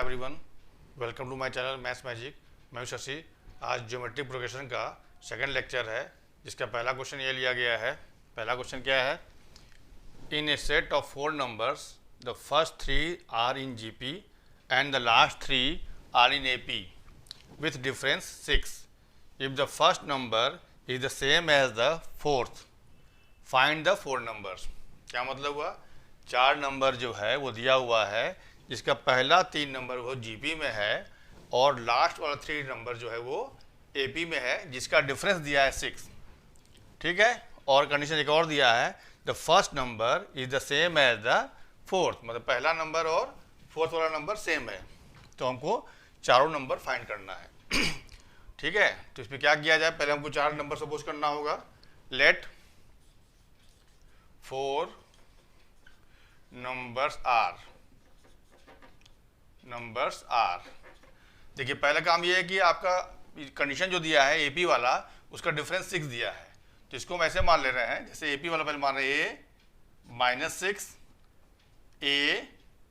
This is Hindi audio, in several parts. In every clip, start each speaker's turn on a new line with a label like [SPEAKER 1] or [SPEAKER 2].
[SPEAKER 1] Everyone, welcome to my channel maths magic. मैं हूं शशि। आज ज्योमेट्रिक प्रोग्रेशन का सेकंड लेक्चर है, जिसका पहला क्वेश्चन ये लिया गया है। पहला क्वेश्चन क्या है? In a set of 4 numbers the first 3 are in GP and the last 3 are in AP with difference 6। If the first number is the same as the fourth, find the 4 numbers. क्या मतलब हुआ? 4 नंबर जो है वो दिया हुआ है, जिसका पहला 3 नंबर वो जीपी में है और लास्ट वाला 3 नंबर जो है वो एपी में है, जिसका डिफरेंस दिया है 6। ठीक है। और कंडीशन एक और दिया है, the first number is the same as the fourth, मतलब पहला नंबर और फोर्थ वाला नंबर सेम है। तो हमको चारों नंबर फाइंड करना है। ठीक है। तो इसमें क्या किया जाए? पहले हमको 4 नंबर सपोज करना होगा। Let 4 numbers are. देखिए, पहला काम ये है कि आपका कंडीशन जो दिया है एपी वाला, उसका डिफरेंस 6 दिया है। तो इसको हम ऐसे मान ले रहे हैं, जैसे एपी वाला पहले मान रहे हैं a -6 a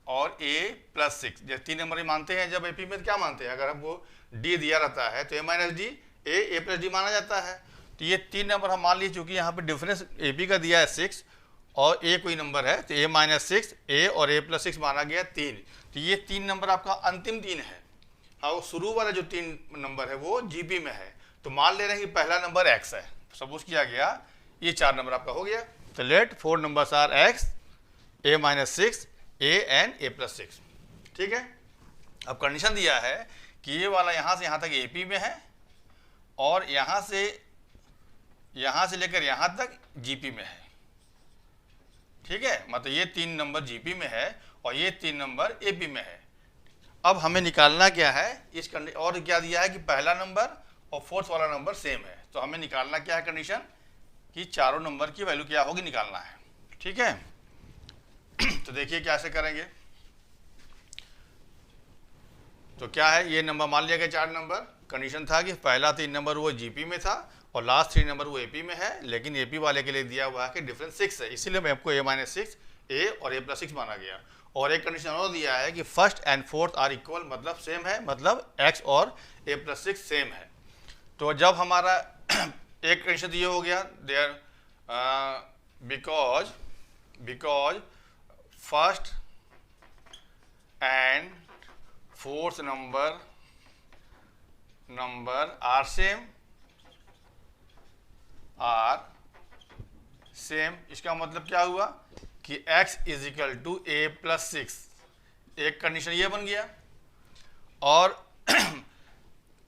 [SPEAKER 1] और a+6। जैसे 3 नंबर ही मानते हैं। जब एपी में क्या मानते हैं? अगर हमको डी दिया रहता है तो a-d a+d माना जाता है। तो ये 3 नंबर हम मान लिए, चूंकि यहाँ पे डिफरेंस एपी का दिया है 6 और a कोई नंबर है, तो a-6 a और a+6 माना गया 3। तो ये 3 नंबर आपका अंतिम 3 है। और शुरू वाला जो 3 नंबर है वो जीपी में है। तो मान ले रहे हैं कि पहला नंबर x है, सपोज किया गया। ये 4 नंबर आपका हो गया। तो let 4 numbers are x, a-6 a and a+6। ठीक है। अब कंडीशन दिया है कि ये वाला यहाँ से यहाँ तक एपी में है और यहाँ से लेकर यहाँ तक जीपी में है। ठीक है। मतलब ये 3 नंबर जीपी में है और ये 3 नंबर एपी में है। अब हमें निकालना क्या है? इस और क्या दिया है कि पहला नंबर और फोर्थ वाला नंबर सेम है। तो हमें निकालना क्या है कंडीशन? कि चारों नंबर की वैल्यू क्या होगी, निकालना है। ठीक है। तो देखिए कैसे करेंगे। तो क्या है, ये नंबर मान लिया गया 4 नंबर। कंडीशन था कि पहला 3 नंबर वो जीपी में था और लास्ट 3 नंबर वो एपी में है, लेकिन एपी वाले के लिए दिया हुआ है कि डिफरेंस 6 है, इसीलिए मैं आपको a-6 a और a+6 माना गया। और एक कंडीशन और दिया है कि first and fourth are equal, मतलब सेम है, मतलब x और a+6 सेम है। तो जब हमारा एक कंडीशन ये हो गया, there because first and fourth number are same. इसका मतलब क्या हुआ कि x is equal to a+6। एक कंडीशन ये बन गया।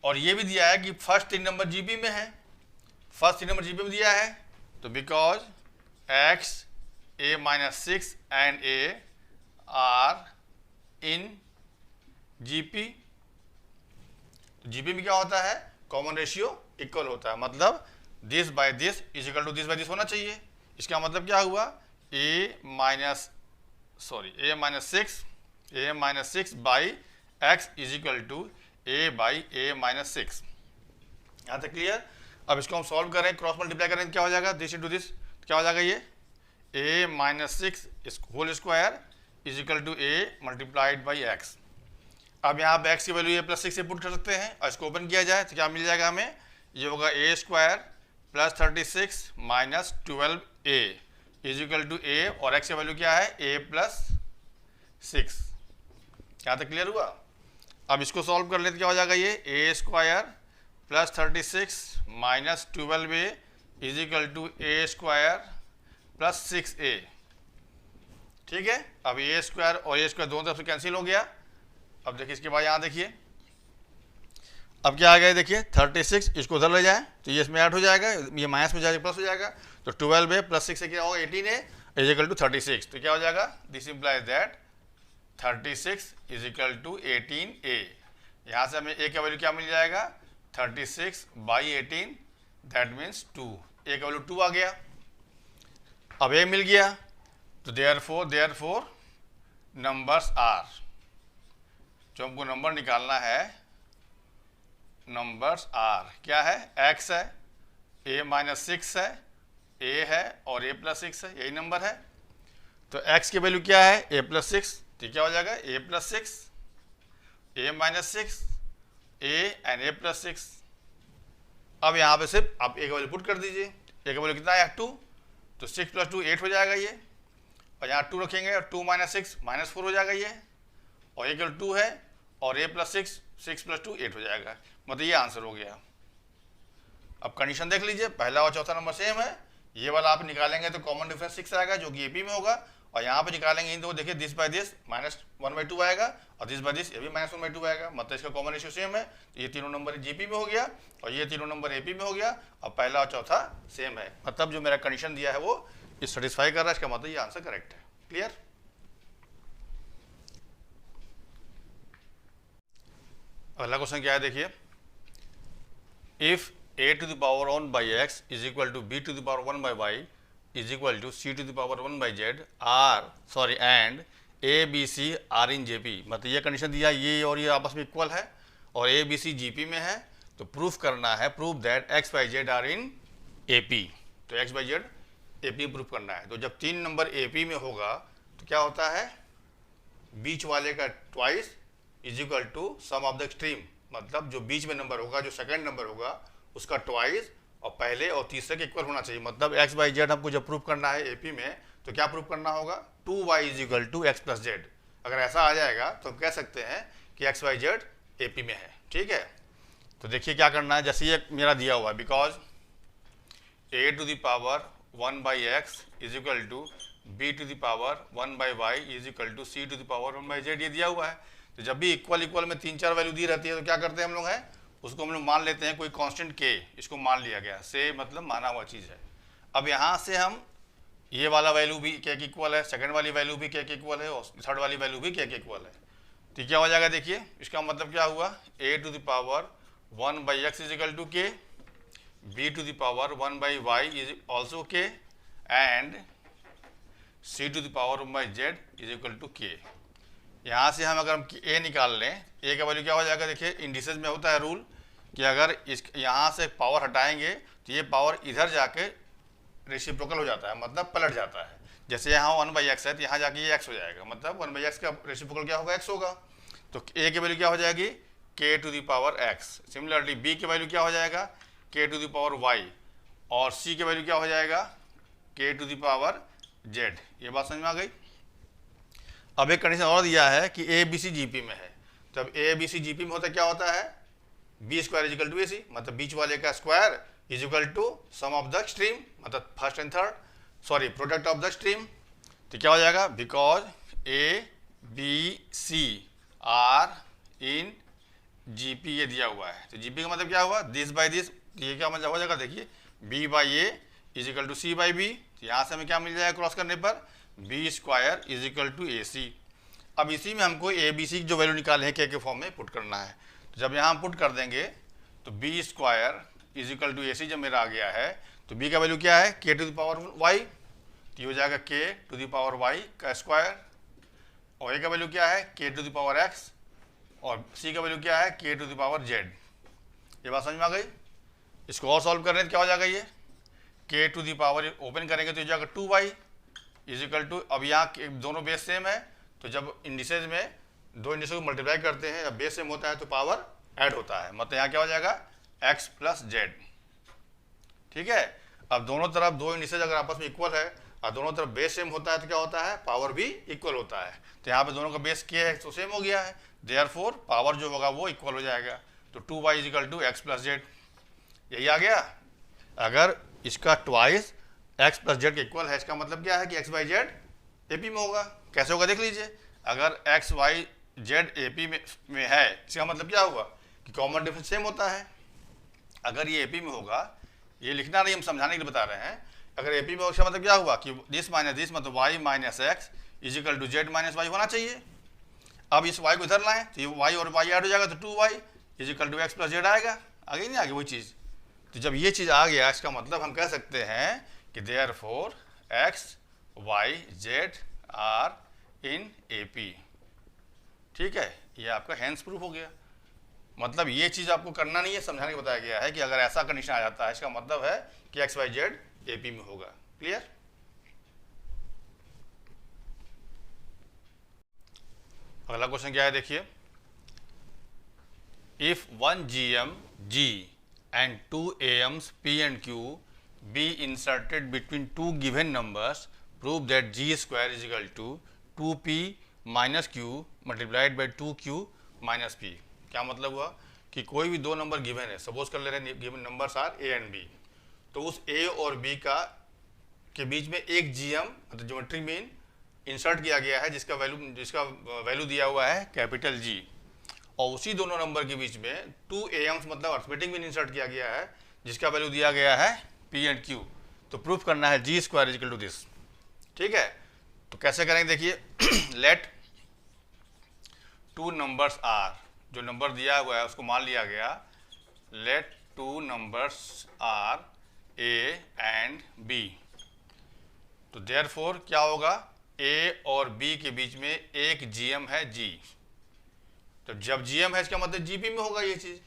[SPEAKER 1] और ये भी दिया है कि फर्स्ट 3 नंबर जीपी में है। फर्स्ट 3 नंबर जीपी में दिया है, तो because x a-6 and a are in GP. GP में क्या होता है? कॉमन रेशियो इक्वल होता है, मतलब this by this is equal to this by this होना चाहिए। इसका मतलब क्या हुआ? a-6 by x is equal to a by a-6। यहाँ तक क्लियर? अब इसको हम सॉल्व करें, क्रॉस मल्टीप्लाई करें, क्या हो जाएगा? दिस इंटू दिस क्या हो जाएगा? ये a-6 whole square is equal to a multiplied by x। अब यहाँ पे x की वैल्यू a+6 से पुट कर सकते हैं और इसको ओपन किया जाए तो क्या मिल जाएगा हमें? ये होगा a² + 36 - 12a is equal to a, और x की वैल्यू क्या है? a+6। यहाँ तक क्लियर हुआ? अब इसको सॉल्व कर लेते, क्या हो जाएगा? ये a² + 36 - 12a is equal to a² + 6a। ठीक है। अब a² और a² दोनों तरफ से कैंसिल हो गया। अब देखिए इसके बाद यहाँ देखिए, अब क्या आ गया? देखिए 36, इसको उधर ले जाए तो ये इसमें ऐड हो जाएगा, ये माइनस में जाएगा प्लस हो जाएगा। तो 12a + 6 से क्या होगा? 18a is equal to 36। तो क्या हो जाएगा? This implies that 36 is equal to 18a। यहाँ से हमें a का वैल्यू क्या मिल जाएगा? 36 बाई 18, दैट मीन्स 2। a का वैल्यू 2 आ गया। अब a मिल गया, तो देयरफॉर नंबर्स आर। जो हमको नंबर निकालना है, नंबर्स आर क्या है? x है, a-6 है, a है और a+6 है, यही नंबर है। तो x की वैल्यू क्या है? a+6। तो क्या हो जाएगा? a+6 a minus 6 a and a plus 6। अब यहाँ पे सिर्फ आप a का वैल्यू पुट कर दीजिए। a का वैल्यू कितना है 2, तो 6 प्लस 2 8 हो जाएगा ये, और यहाँ 2 रखेंगे और 2 माइनस 6 माइनस 4 हो जाएगा ये, और ये केवल 2 है, और a प्लस 6 6 प्लस 2 8 हो जाएगा। मतलब ये आंसर हो गया। अब कंडीशन देख लीजिए, पहला और चौथा नंबर सेम है, ये वाला आप निकालेंगे तो कॉमन डिफरेंस 6 आएगा जो कि AP में होगा, और यहाँ पे निकालेंगे इन दो, देखिए दिस बाय दिस -1/2 आएगा, और दिस बाय दिस ये भी -1/2 आएगा। मतलब इसका कॉमन रेशियो सेम है, तो ये तीनों नंबर GP में हो गया और ये तीनों नंबर AP में हो गया, और पहला और चौथा सेम है। मतलब जो मेरा कंडीशन दिया है वो सेटिस्फाई कर रहा है, इसका मतलब ये आंसर करेक्ट है। क्लियर? अगला क्वेश्चन क्या है देखिए, if a to the power 1 by x is equal to b to the power 1 by y is equal to c to the power 1 by z and a b c are in jp। मतलब ये कंडीशन दिया, ये और ये आपस में इक्वल है और a b c gp में है, तो प्रूफ करना है, proof that x y z are in AP। तो x y z AP proof करना है। तो जब 3 नंबर AP में होगा तो क्या होता है, बीच वाले का twice is equal to sum of the extreme. मतलब जो बीच में नंबर होगा, जो सेकंड नंबर होगा, उसका ट्वाइस और पहले और तीसरे के इक्वल होना चाहिए। मतलब एक्स बाई जेड हमको जब प्रूफ करना है AP में, तो क्या प्रूफ करना होगा, 2y is equal to x plus z. अगर ऐसा आ जाएगा तो हम कह सकते हैं कि एक्स वाई जेड AP में है। ठीक है, तो देखिए क्या करना है, जैसे ये मेरा दिया हुआ है, because a to the power 1 by x is equal to b to the power 1 by y is equal to c to the power 1 by z, ये दिया हुआ है। तो जब भी इक्वल में 3-4 वैल्यू दी रहती है तो क्या करते हैं हम लोग हैं, उसको हम लोग मान लेते हैं कोई कांस्टेंट k, इसको मान लिया गया, से मतलब माना हुआ चीज़ है। अब यहाँ से हम ये वाला वैल्यू भी k के इक्वल है, सेकंड वाली वैल्यू भी k के इक्वल है, और थर्ड वाली वैल्यू भी k के इक्वल है। तो क्या हो जाएगा देखिए, इसका मतलब क्या हुआ, a to the power 1 by x is equal to k, b to the power 1 by y is also k, and c to the power 1 by z is equal to k। यहाँ से हम अगर हम a निकाल लें, a का वैल्यू क्या हो जाएगा, देखिए इंडिसेस में होता है रूल कि अगर इस यहाँ से पावर हटाएंगे तो ये पावर इधर जाके रेसिप्रोकल हो जाता है, मतलब पलट जाता है। जैसे यहाँ 1 बाई एक्स है तो यहाँ जाके ये x हो जाएगा, मतलब 1 बाई एक्स का रेसिप्रोकल क्या होगा, x होगा। तो a की वैल्यू क्या हो जाएगी, k to the power x। Similarly b की वैल्यू क्या हो जाएगा, k to the power y, और c की वैल्यू क्या हो जाएगा, k to the power z। ये बात समझ में आ गई। अब एक कंडीशन और दिया है कि a b c GP में है, तो अब a b c GP में होता क्या होता है, b square is equal to AC, मतलब बीच वाले का square is equal to sum of the extreme, मतलब first and third, sorry product of the extreme. तो क्या हो जाएगा, because a b c are in GP ये दिया हुआ है। तो GP का मतलब क्या हुआ, दिस बाई दिस, ये क्या मतलब हो जाएगा, देखिए b by a is equal to c by b। तो यहाँ से हमें क्या मिल जाएगा क्रॉस करने पर, b square is equal to AC। अब इसी में हमको a b c की जो वैल्यू निकाले हैं k के फॉर्म में पुट करना है। तो जब यहाँ हम पुट कर देंगे तो b square is equal to AC जब मेरा आ गया है, तो b का वैल्यू क्या है, k to the power y, तो ये हो जाएगा k to the power y का स्क्वायर, और a का वैल्यू क्या है, k to the power x, और c का वैल्यू क्या है, k to the power z। ये बात समझ में आ गई। इसको और सॉल्व करने तो क्या हो जाएगा, ये k to the power open करेंगे तो हो जाएगा 2y इज इक्वल टू, अब यहाँ दोनों बेस सेम है, तो जब इंडिसेज में दो इंडिसेज को मल्टीप्लाई करते हैं, जब बेस सेम होता है तो पावर ऐड होता है, मतलब यहाँ क्या हो जाएगा, x प्लस जेड। ठीक है, अब दोनों तरफ दो इंडिसेज अगर आपस में इक्वल है और दोनों तरफ बेस सेम होता है तो क्या होता है, पावर भी इक्वल होता है। तो यहाँ पे दोनों का बेस क्या है, तो सेम हो गया है, देयरफॉर पावर जो होगा वो इक्वल हो जाएगा। तो 2y is equal to x plus z, यही आ गया। अगर इसका ट्वाइस x प्लस जेड के इक्वल है, इसका मतलब क्या है कि x बाई जेड AP में होगा। कैसे होगा देख लीजिए, अगर x y z AP में है, इसका मतलब क्या होगा कि कॉमन डिफरेंस सेम होता है। अगर ये AP में होगा, ये लिखना नहीं, हम समझाने के लिए बता रहे हैं, अगर AP में होगा इसका मतलब क्या हुआ कि दिस माइनस दिस, मतलब y minus x is equal to z minus y होना चाहिए। अब इस y को इधर लाएं तो ये y और y ऐड हो जाएगा, तो 2y is equal to x plus z आएगा। आगे नहीं आगे वही चीज़। तो जब ये चीज़ आ गया, इसका मतलब हम कह सकते हैं कि therefore x y z are in AP। ठीक है, ये आपका हैंस प्रूफ हो गया। मतलब ये चीज़ आपको करना नहीं है, समझाने को बताया गया है कि अगर ऐसा कंडीशन आ जाता है, इसका मतलब है कि x y z AP में होगा। क्लियर। अगला क्वेश्चन क्या है देखिए, if one GM G and two AMs P and Q be inserted between two given numbers, prove that G square is equal to 2P minus Q multiplied by 2Q minus P। क्या मतलब हुआ कि कोई भी दो नंबर गिवन है, सपोज कर ले रहे हैं given numbers are A and B, तो उस A और B के बीच में एक GM मतलब ज्योमेट्रिक मीन इंसर्ट किया गया है जिसका वैल्यू दिया हुआ है कैपिटल G, और उसी दोनों नंबर के बीच में 2 AMs मतलब अर्थमेटिक मीन इंसर्ट किया गया है जिसका वैल्यू दिया गया है P एंड Q। तो प्रूफ करना है G square is equal to this. ठीक है, तो कैसे करेंगे देखिए लेट टू नंबर्स आर, जो नंबर दिया हुआ है उसको मान लिया गया, let two numbers are A and B। तो देयरफॉर क्या होगा, A और B के बीच में एक GM है G, तो जब GM है इसका मतलब GP में होगा ये चीज़।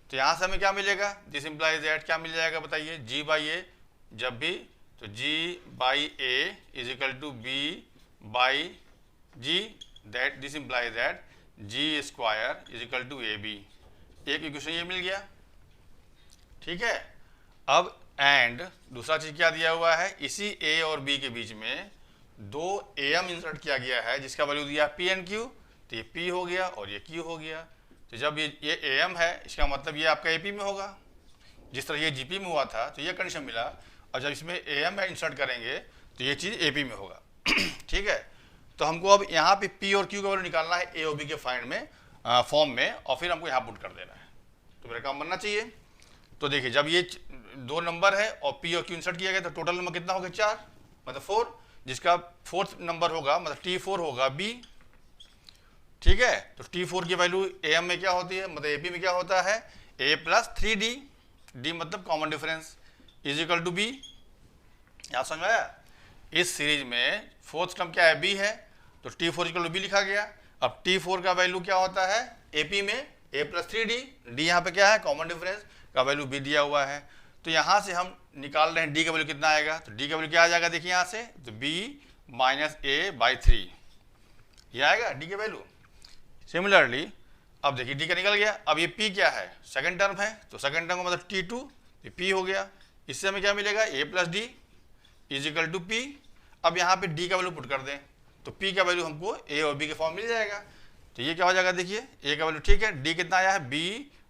[SPEAKER 1] तो यहाँ से हमें क्या मिलेगा, दिस इम्प्लाइज दैट, क्या मिल जाएगा बताइए, G बाई A जब भी, तो G by A is equal to B by G, that this implies that G square is equal to AB। एक इक्वेशन ये मिल गया। ठीक है, अब एंड दूसरा चीज़ क्या दिया हुआ है, इसी A और B के बीच में दो AM इंसर्ट किया गया है जिसका वैल्यू दिया P एंड Q, तो ये P हो गया और ये Q हो गया। तो जब ये AM है इसका मतलब ये आपका AP में होगा, जिस तरह ये GP में हुआ था तो ये कंडीशन मिला, और जब इसमें AM इंसर्ट करेंगे तो ये चीज़ AP में होगा। ठीक है, तो हमको अब यहाँ पे P और Q का वैल्यू निकालना है A और B के फाइंड में फॉर्म में, और फिर हमको यहाँ पुट कर देना है, तो मेरा काम बनना चाहिए। तो देखिए जब ये दो नंबर है और P और Q इंसर्ट किया गया तो टोटल नंबर कितना होगा 4 मतलब 4, जिसका फोर्थ नंबर होगा मतलब T4 होगा B। ठीक है, तो T4 की वैल्यू AM में क्या होती है, मतलब AP में क्या होता है A प्लस 3D, D मतलब common difference, is equal to B। यहाँ समझ में आया, इस सीरीज में फोर्थ टर्म क्या है B है, तो T4 इक्वल टू B लिखा गया। अब T4 का वैल्यू क्या होता है AP में A प्लस 3D, D यहाँ पे क्या है कॉमन डिफरेंस का वैल्यू B दिया हुआ है। तो यहाँ से हम निकाल रहे हैं D का वैल्यू कितना आएगा, तो D का वैल्यू क्या आ जाएगा देखिए यहाँ से, तो B माइनस A बाई 3 ये आएगा D का वैल्यू। सिमिलरली अब देखिए D का निकल गया, अब ये P क्या है सेकंड टर्म है, तो सेकंड टर्म का मतलब T2, ये P हो गया। इससे हमें क्या मिलेगा A plus D is equal to P। अब यहाँ पे D का वैल्यू पुट कर दें तो P का वैल्यू हमको A और B के फॉर्म मिल जाएगा। तो ये क्या हो जाएगा देखिए A का वैल्यू, ठीक है, D कितना आया है B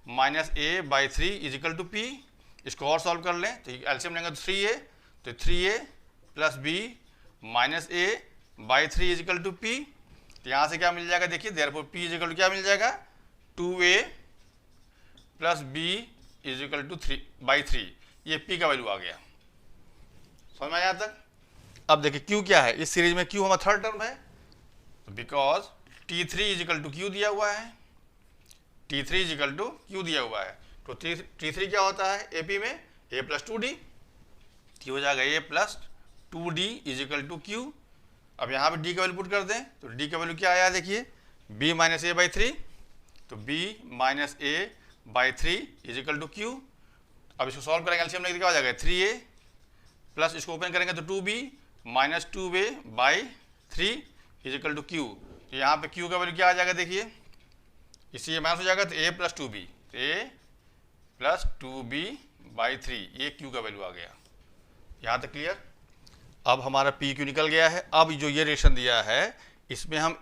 [SPEAKER 1] minus A by 3 is equal to P। इसको और सॉल्व कर लें तो एलसीएम लेंगे तो 3A, तो 3A plus B minus A by 3 is equal to P। तो यहाँ से क्या मिल जाएगा देखिए, therefore P is equal to क्या मिल जाएगा 2A plus B is equal to 3 by 3, ये P का वैल्यू आ गया। समझ में आया तक। अब देखिए Q क्या है, इस सीरीज में Q हमारा थर्ड टर्म है, तो because T3 is equal to Q दिया हुआ है, T3 is equal to Q दिया हुआ है, तो T3 क्या होता है AP में A प्लस 2D, ये हो जाएगा A plus 2D is equal to Q। अब यहाँ पे D का वैल्यू पुट कर दें तो D का वैल्यू क्या आया देखिए B माइनस A बाई 3, तो B minus A by 3 is equal to Q। अब इसको सॉल्व करेंगे एलसीएम लेके क्या हो जाएगा 3A प्लस इसको ओपन करेंगे तो 2B minus 2A by 3 is equal to Q। तो यहाँ पे Q का वैल्यू क्या आ जाएगा देखिए, इससे ये माइनस हो जाएगा तो A प्लस 2B, तो A प्लस 2B बाई 3, ये Q का वैल्यू आ गया। यहाँ तक क्लियर। अब हमारा PQ निकल गया है। अब जो ये रिलेशन दिया है इसमें हम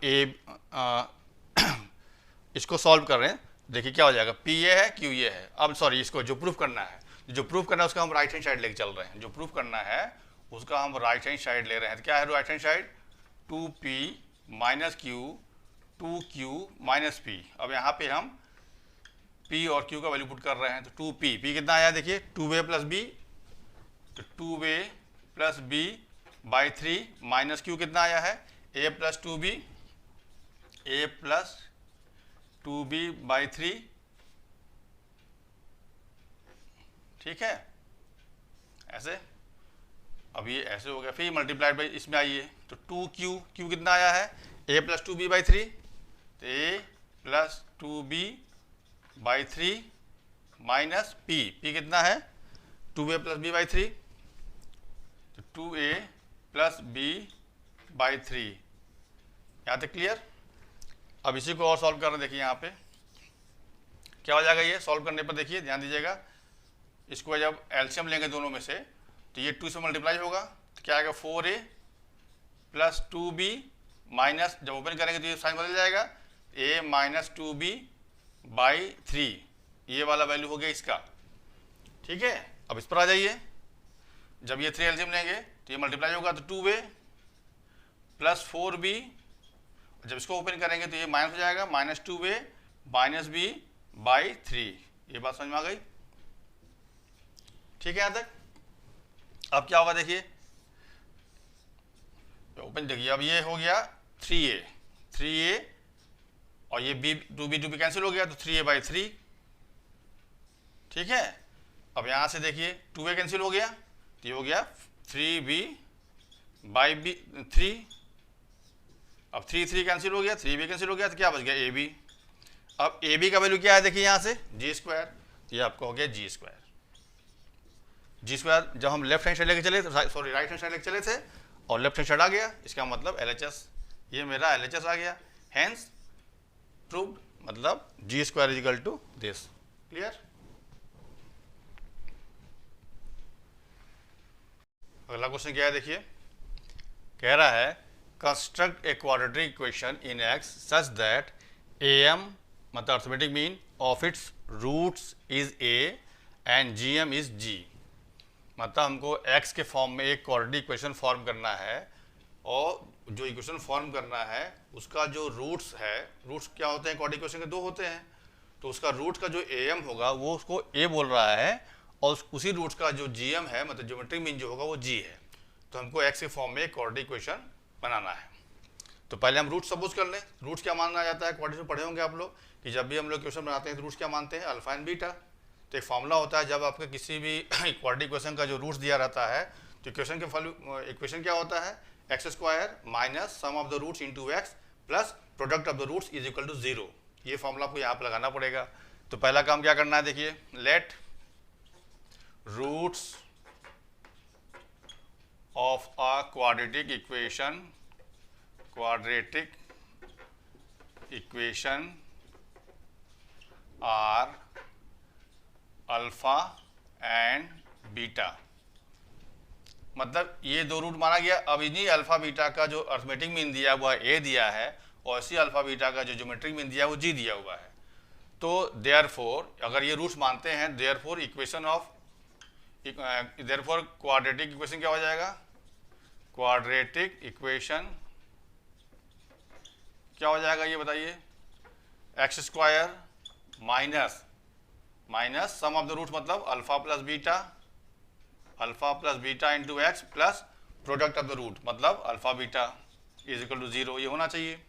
[SPEAKER 1] इसको सॉल्व कर रहे हैं, देखिए क्या हो जाएगा P ये है Q ये है। अब सॉरी इसको जो प्रूफ करना है, उसका हम राइट हैंड साइड लेके चल रहे हैं, जो प्रूफ करना है उसका हम राइट हैंड साइड ले रहे हैं। तो क्या है right hand side 2P minus Q 2Q minus P। अब यहाँ पे हम P और Q का वैल्यू पुट कर रहे हैं, तो 2P कितना आया देखिए 2A प्लस B, तो 2A plus B by 3 minus Q कितना आया है A plus 2B, A plus 2B by 3, ठीक है ऐसे। अब ये ऐसे हो गया, फिर मल्टीप्लाइड बाई इसमें आइए तो 2Q कितना आया है A प्लस 2B बाई 3, तो A plus 2B by 3 minus P कितना है 2A प्लस B बाई 3, तो 2A प्लस B बाई 3। यहाँ तक क्लियर। अब इसी को और सॉल्व कर रहे हैं, देखिए यहाँ पे क्या हो जाएगा ये सॉल्व करने पर, देखिए ध्यान दीजिएगा, इसको जब एलसीएम लेंगे दोनों में से तो ये 2 से मल्टीप्लाई होगा तो क्या आएगा 4a प्लस 2b माइनस, जब ओपन करेंगे तो ये साइन बदल जाएगा, a माइनस 2b बाई 3, ये वाला वैल्यू हो गया इसका। ठीक है, अब इस पर आ जाइए, जब ये 3 एलसीएम लेंगे तो ये मल्टीप्लाई होगा तो 2a प्लस 4b, जब इसको ओपन करेंगे तो ये माइनस हो जाएगा, minus 2a minus b by 3। ये बात समझ में आ गई? ठीक है यहाँ तक? अब क्या होगा देखिए, ओपन देखिए, अब ये हो गया 3a और ये b 2b कैंसिल हो गया तो 3a बाई 3। ठीक है, अब यहाँ से देखिए 2a कैंसिल हो गया तो ये हो गया 3b बाई 3। अब 3 कैंसिल हो गया, 3b कैंसिल हो गया तो क्या बच गया ab। अब ab का वैल्यू क्या है देखिए यहाँ से जी स्क्वायर, तो ये आपको हो गया जी स्क्वायर। जब हम लेफ्ट हैंड साइड लेके चले, सॉरी राइट हैंड साइड लेके चले थे और लेफ्ट हैंड साइड आ गया, इसका मतलब LHS, ये मेरा LHS आ गया, हैंस प्रूव्ड, मतलब g square is equal to this. Clear? अगला क्वेश्चन क्या है देखिए, कह रहा है construct a quadratic equation in x such that am मतलब arithmetic mean of its roots is a and gm is g। मतलब हमको x के फॉर्म में एक क्वाड्रेटिक इक्वेशन फॉर्म करना है और जो इक्वेशन फॉर्म करना है उसका जो रूट्स है, रूट्स क्या होते हैं क्वाड्रेटिक इक्वेशन के, 2 होते हैं, तो उसका रूट का जो am होगा वो उसको a बोल रहा है और उसी रूट्स का जो gm है मतलब ज्योमेट्रिक मीन जो होगा वो g है। तो हमको x के फॉर्म में एक क्वाड्रेटिक इक्वेशन बनाना है। तो पहले हम रूट सपोज कर लें। रूट्स क्या माना जाता है, क्वाड्रेटिक में पढ़े होंगे आप लोग कि जब भी हम लोग इक्वेशन बनाते हैं तो रूट्स क्या मानते हैं, अल्फा एंड बीटा। तो एक फॉर्मूला होता है, जब आपके किसी भी क्वाड्रेटिक इक्वेशन का जो रूट्स दिया रहता है तो इक्वेशन क्या होता है, x square minus sum of the roots into x plus product of the roots is equal to 0। ये फॉर्मूला आपको यहाँ पर लगाना पड़ेगा। तो पहला काम क्या करना है देखिए, let roots of a quadratic equation are alpha and beta. मतलब ये 2 रूट माना गया। अब इन्हीं अल्फा बीटा का जो अर्थमेटिक मीन दिया हुआ है a दिया है और इसी अल्फा बीटा का जो ज्योमेट्रिक मीन दिया है वो g दिया हुआ है। तो देयरफॉर अगर ये रूट्स मानते हैं, देयरफॉर क्वाड्रेटिक इक्वेशन क्या हो जाएगा, क्वाड्रेटिक इक्वेशन क्या हो जाएगा ये बताइए, x square minus sum of the root मतलब alpha plus beta into x plus product of the root मतलब alpha beta is equal to 0। ये होना चाहिए।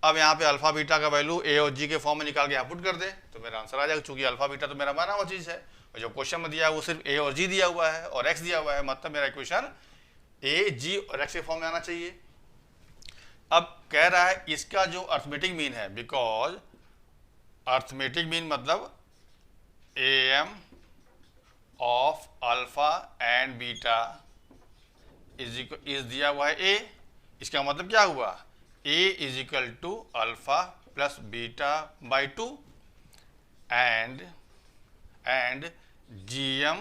[SPEAKER 1] अब यहाँ पे अल्फा बीटा का वैल्यू a और g के फॉर्म में निकाल के यहाँ पुट कर दे तो मेरा आंसर आ जाएगा। चूंकि अल्फा बीटा तो मेरा माना हुआ चीज़ है और जो क्वेश्चन में दिया है वो सिर्फ a और g दिया हुआ है और x दिया हुआ है, मतलब मेरा इक्वेशन a, g और x के फॉर्म में आना चाहिए। अब कह रहा है इसका जो अर्थमेटिक मीन है, बिकॉज अर्थमेटिक मीन मतलब am of alpha and beta is दिया हुआ है a। इसका मतलब क्या हुआ, a is equal to alpha plus beta by 2 and gm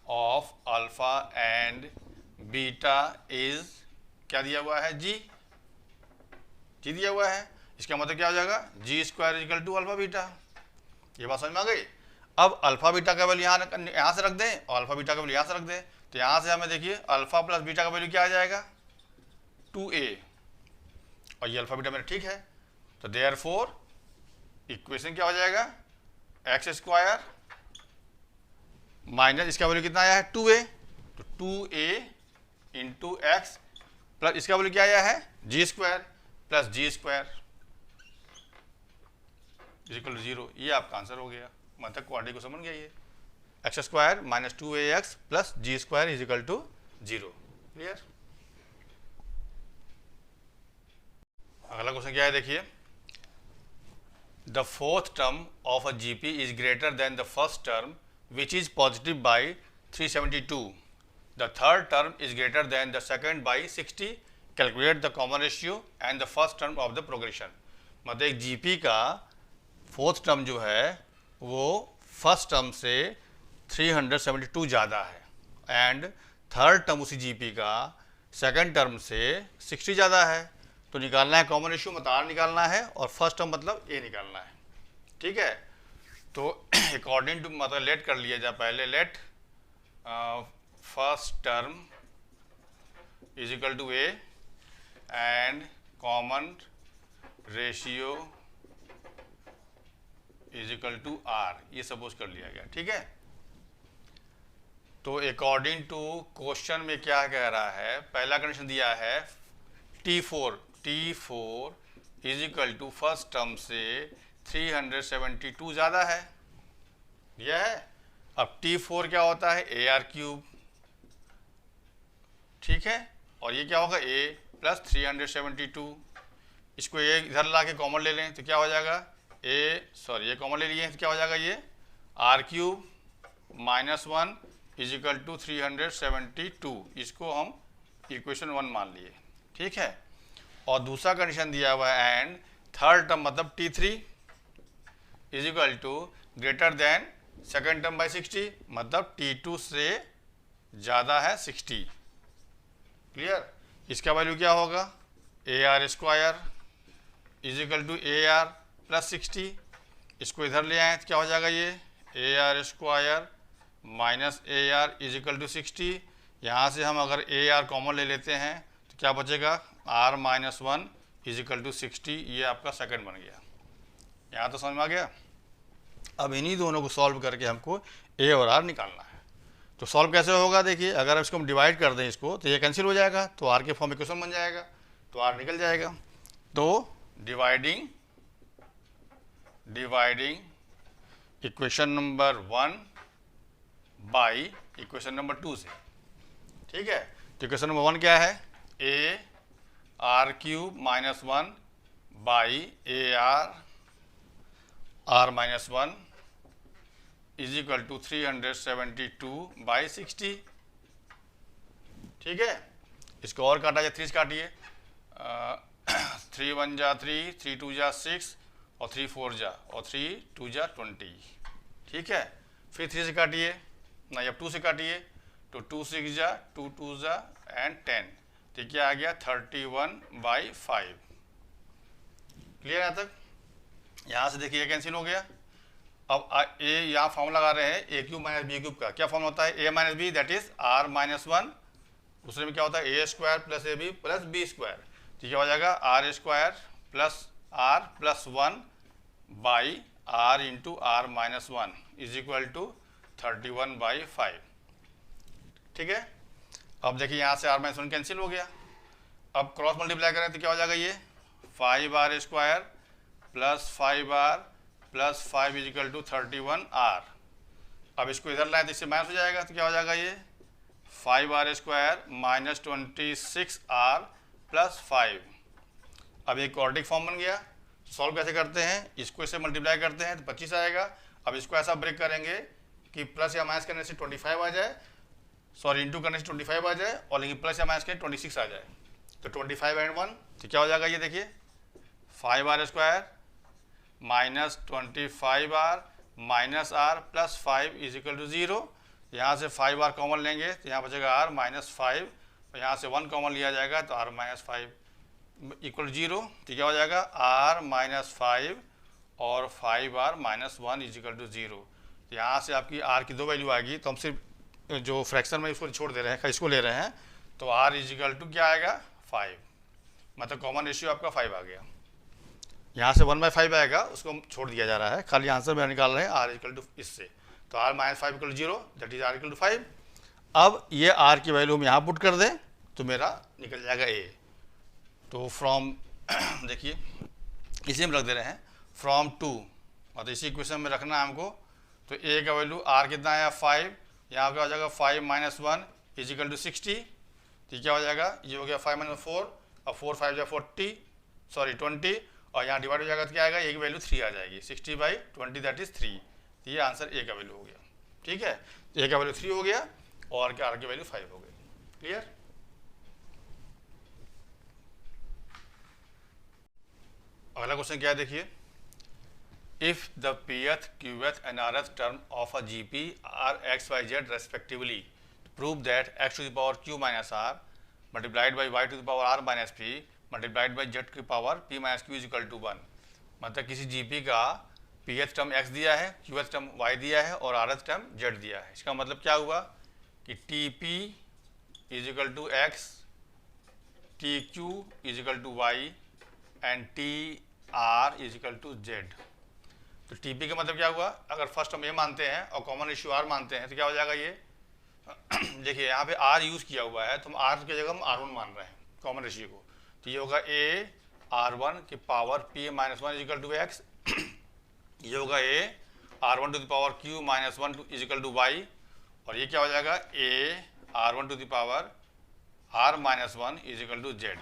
[SPEAKER 1] of alpha and beta is क्या दिया हुआ है, g दिया हुआ है। इसका मतलब क्या हो जाएगा, g square equal to alpha beta. ये बात समझ में आ गई। अब अल्फा बीटा का वैल्यू यहाँ से रख दें और अल्फा बीटा का वैल्यू यहाँ से रख दें तो यहाँ से हमें देखिए अल्फा प्लस बीटा का वैल्यू क्या आ जाएगा 2a और ये अल्फा बीटा मेरा ठीक है। तो देयरफॉर इक्वेशन क्या हो जाएगा, एक्स स्क्वायर माइनस इसका वैल्यू कितना आया है 2a, तो 2a इंटू एक्स प्लस इसका वैल्यू क्या आया है g square plus g square equal to 0। ये आपका आंसर हो गया। मतलब क्वाड्रेटिक को समझ गया ये, x square minus 2ax plus g square is equal to 0। Clear? अगला क्वेश्चन क्या है देखिए, the fourth term of a GP is greater than the first term which is positive by 372। The third term is greater than the second by 60। Calculate the common ratio and the first term of the progression. मतलब एक जीपी का फोर्थ टर्म जो है वो फर्स्ट टर्म से 372 ज़्यादा है, एंड थर्ड टर्म उसी जीपी का सेकंड टर्म से 60 ज़्यादा है। तो निकालना है कॉमन रेशियो, मतलब आर निकालना है, और फर्स्ट टर्म मतलब ए निकालना है। ठीक है, तो अकॉर्डिंग टू, मतलब लेट कर लिया जाए पहले, let first term is equal to a and common ratio is equal to r, ये सपोज कर लिया गया। ठीक है, तो अकॉर्डिंग टू क्वेश्चन में क्या कह रहा है, पहला कंडीशन दिया है T4 is equal to first term से 372 ज़्यादा है, यह है। अब T4 क्या होता है, AR क्यूब, ठीक है, और ये क्या होगा A प्लस 372। इसको ये इधर ला के कॉमन ले लें तो क्या हो जाएगा, ये कॉमन ले लिए तो क्या हो जाएगा, ये R cube minus 1 is equal to 372। इसको हम इक्वेशन 1 मान लिए। ठीक है, और दूसरा कंडीशन दिया हुआ है एंड थर्ड टर्म मतलब T3 is equal to greater than second term by 60, मतलब T2 से ज़्यादा है 60। क्लियर, इसका वैल्यू क्या होगा, AR squared is equal to AR plus 60। इसको इधर ले आए तो क्या हो जाएगा, ये AR squared minus AR is equal to 60। यहाँ से हम अगर AR कॉमन ले लेते हैं तो क्या बचेगा, R minus 1 is equal to 60। ये आपका सेकंड बन गया। यहाँ तो समझ में आ गया। अब इन्हीं दोनों को सॉल्व करके हमको A और R निकालना है। तो सॉल्व कैसे होगा, देखिए, अगर इसको हम डिवाइड कर दें इसको तो ये कैंसिल हो जाएगा, तो R के फॉर्म में इक्वेशन बन जाएगा, तो R निकल जाएगा। तो dividing equation number 1 by equation number 2 से। ठीक है, तो इक्वेशन नंबर 1 क्या है, AR cube minus 1 by AR minus 1 is equal to 372 by 60। ठीक है, इसको और काटा जाए, 3 से काटिए, 3 1 जा 3, 3 2 जा 6, और 3 4 जा, और 3 2 जा 20। ठीक है, फिर 3 से काटिए, नहीं अब 2 से काटिए, तो 2 6 जा, 2 2 जा एंड 10, तो क्या आ गया 31 बाई 5। क्लियर यहाँ तक। यहाँ से देखिए कैंसिल हो गया। अब ए यहाँ फॉर्मूला लगा रहे हैं A cube minus B cube का, क्या फॉर्मूला होता है, A minus b that is R minus 1। दूसरे में क्या होता है, A squared plus AB plus B squared, तो क्या हो जाएगा R squared plus R plus 1 by R into R minus 1 is equal to 31 by 5। ठीक है, अब देखिए यहाँ से R माइनस 1 कैंसिल हो गया। अब क्रॉस मल्टीप्लाई करें तो क्या हो जाएगा, ये 5R squared plus 5R plus 5 is equal to 31R। अब इसको इधर लाए तो इससे माइनस हो जाएगा, तो क्या हो जाएगा, ये 5R squared minus 26R plus 5। अब ये क्वाड्रेटिक फॉर्म बन गया। सॉल्व कैसे करते हैं, इसको इससे मल्टीप्लाई करते हैं तो 25 आएगा। अब इसको ऐसा ब्रेक करेंगे कि प्लस या माइनस करने से 25 आ जाए, सॉरी इंटू करने से 25 आ जाए, और लेकिन प्लस या माइनस करने 26 आ जाए, तो 25 एंड 1, तो क्या हो जाएगा, ये देखिए 5R squared minus 25R minus R plus 5 is equal to 0। यहाँ से 5R कॉमन लेंगे तो यहाँ बचेगा R माइनस 5, और यहाँ से 1 कॉमन लिया जाएगा तो R माइनस 5 इक्वल 0, तो क्या हो जाएगा R माइनस 5 और 5R minus 1 is equal to 0। तो यहाँ से आपकी R की 2 वैल्यू आएगी, तो हम सिर्फ जो फ्रैक्शन में इसको छोड़ दे रहे हैं, इसको ले रहे हैं, तो R इज इक्वल टू क्या आएगा 5, मतलब कॉमन रेशियो आपका 5 आ गया। यहाँ से 1/5 आएगा, उसको छोड़ दिया जा रहा है, खाली आंसर में निकाल रहे हैं R इक्वल टू इससे, तो R minus 5 equal to 0 that is R equal to 5। अब ये R की वैल्यू हम यहाँ पुट कर दें तो मेरा निकल जाएगा A। तो फ्रॉम देखिए इसी में रख दे रहे हैं, फ्रॉम 2, मतलब इसी इक्वेशन में रखना है हमको। तो A का वैल्यू R कितना आया 5, यहाँ क्या हो जाएगा 5 माइनस 1 इज इक्वल टू 60, तो क्या हो जाएगा, ये हो गया 5 माइनस 4, और 4 5 जा 20, और यहाँ डिवाइड हो जाएगा तो क्या आएगा, A की वैल्यू 3 आ जाएगी, 60 बाई 20 दैट इज 3। तो ये आंसर A का वैल्यू हो गया। ठीक है, तो A का वैल्यू 3 हो गया और R की वैल्यू 5 हो गई। क्लियर। अगला क्वेश्चन क्या है, देखिए if the pth, qth and rth term of a GP are x, y, z respectively, prove that x to the power q minus r multiplied by y to the power r minus p multiplied by z to the power p minus q is equal to 1। मतलब किसी GP का pth टर्म x दिया है, qth टर्म y दिया है और rth टर्म z दिया है। इसका मतलब क्या हुआ कि TP is equal to x, TQ is equal to y and TR is equal to z। तो TP का मतलब क्या हुआ, अगर फर्स्ट हम ये मानते हैं और कॉमन रेशियो R मानते हैं तो क्या हो जाएगा ये देखिए यहाँ पे R यूज़ किया हुआ है तो हम R की जगह हम R1 मान रहे हैं कॉमन रेशियो को। तो ये होगा A R1 की power P minus one is equal to एक्स, ये होगा A R1 to the power Q minus one is equal to y, और ये क्या हो जाएगा A R1 to the power R minus one is equal to z।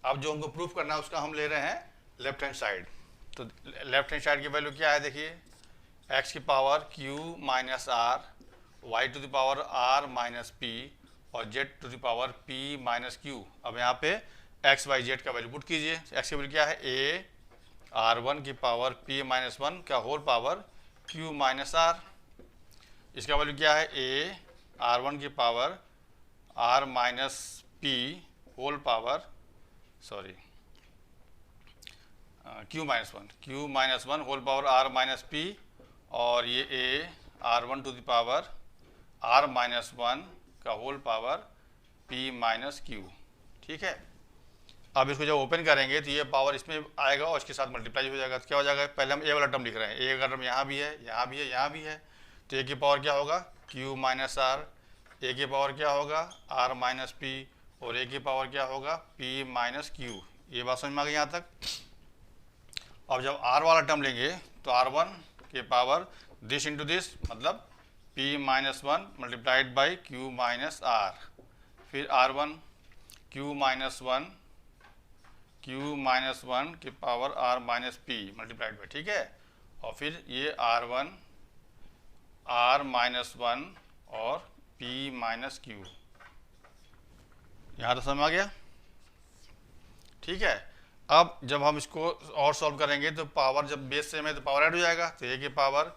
[SPEAKER 1] अब जो हमको प्रूफ करना है उसका हम ले रहे हैं लेफ्ट हैंड साइड। तो लेफ्ट हैंड साइड की वैल्यू क्या है, देखिए x की power q minus r, y to the power r minus p और z to the power p minus q। अब यहाँ पे x y z का वैल्यू पुट कीजिए। x की वैल्यू क्या है a r1 की पावर p माइनस वन का whole power q minus r। इसका वैल्यू क्या है a r1 की power r minus p whole power q minus one whole power r minus p, और ये a r1 to the power r minus one का whole power p minus q। ठीक है, अब इसको जब ओपन करेंगे तो ये पावर इसमें आएगा और इसके साथ मल्टीप्लाई हो जाएगा। तो क्या हो जाएगा, पहले हम a वाला टर्म लिख रहे हैं, a का टर्म यहाँ भी है, यहाँ भी है, यहाँ भी है। तो a की पावर क्या होगा q माइनस r, a की पावर क्या होगा r माइनस p और a की पावर क्या होगा p माइनस q। ये बात समझ में आ गई यहाँ तक। अब जब r वाला टर्म लेंगे तो r1 के पावर दिस इंटू दिस मतलब p minus one multiplied by q minus r, फिर r1 q माइनस वन की power r minus p multiplied by, ठीक है, और फिर ये r1 r माइनस वन और p माइनस q। यहाँ तो समझ आ गया, ठीक है। अब जब हम इसको और सॉल्व करेंगे तो पावर जब बेस सेम है तो पावर ऐड हो जाएगा। तो a की power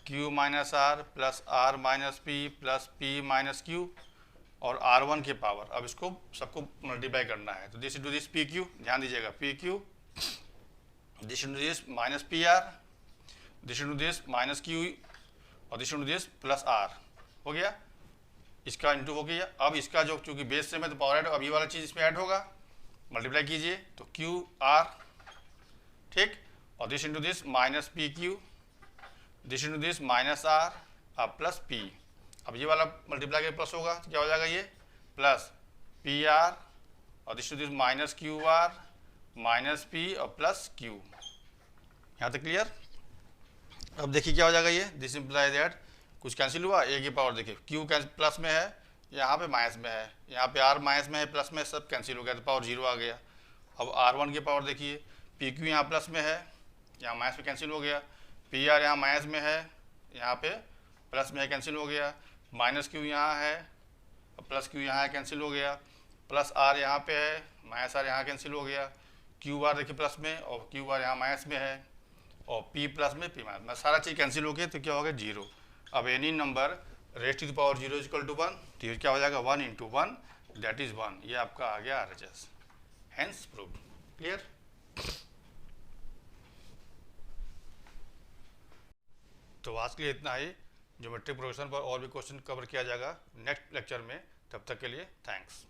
[SPEAKER 1] q minus r plus r minus p plus p minus q और r1 की पावर, अब इसको सबको मल्टीप्लाई करना है। तो this into this p q, ध्यान दीजिएगा p q, this into this minus p r, this into this minus q और this into this plus r. हो गया, इसका इंटू हो गया। अब इसका जो चूँकि बेस से में तो पावर ऐड, अब ये वाला चीज़ इसमें ऐड होगा, मल्टीप्लाई कीजिए तो क्यू आर, ठीक, और this into this minus p q, this into this minus r अब प्लस पी। अब ये वाला मल्टीप्लाई के प्लस होगा तो क्या हो जाएगा ये प्लस पी आर और this to this minus q r minus p और प्लस क्यू। यहाँ तक क्लियर। अब देखिए क्या हो जाएगा ये, दिस इम्प्लाई दैट कुछ कैंसिल हुआ, ए की पावर देखिए क्यू प्लस में है, यहाँ पे माइनस में है, यहाँ पे आर माइनस में है, प्लस में, सब कैंसिल हो गया तो पावर जीरो आ गया। अब R1 की पावर देखिए पी क्यू यहाँ प्लस में है, यहाँ माइनस में कैंसिल हो गया, पी आर यहाँ माइनस में है, यहाँ पे प्लस में है, कैंसिल हो गया, माइनस क्यू यहाँ है और प्लस क्यू यहाँ है, कैंसिल हो गया, प्लस आर यहाँ पे है, माइनस आर यहाँ कैंसिल हो गया, क्यू आर देखिए प्लस में और क्यू आर यहाँ माइनस में है और पी प्लस में पी माइनस में, सारा चीज़ कैंसिल हो गया तो क्या हो गया जीरो। अब any number raised to the power zero equal to one, तो ये क्या हो जाएगा 1 इंटू वन दैट इज़ 1। ये आपका आ गया RHS, हैंस प्रूव्ड। क्लियर। तो आज के लिए इतना ही। ज्योमेट्रिक प्रोग्रेशन पर और भी क्वेश्चन कवर किया जाएगा नेक्स्ट लेक्चर में। तब तक के लिए थैंक्स।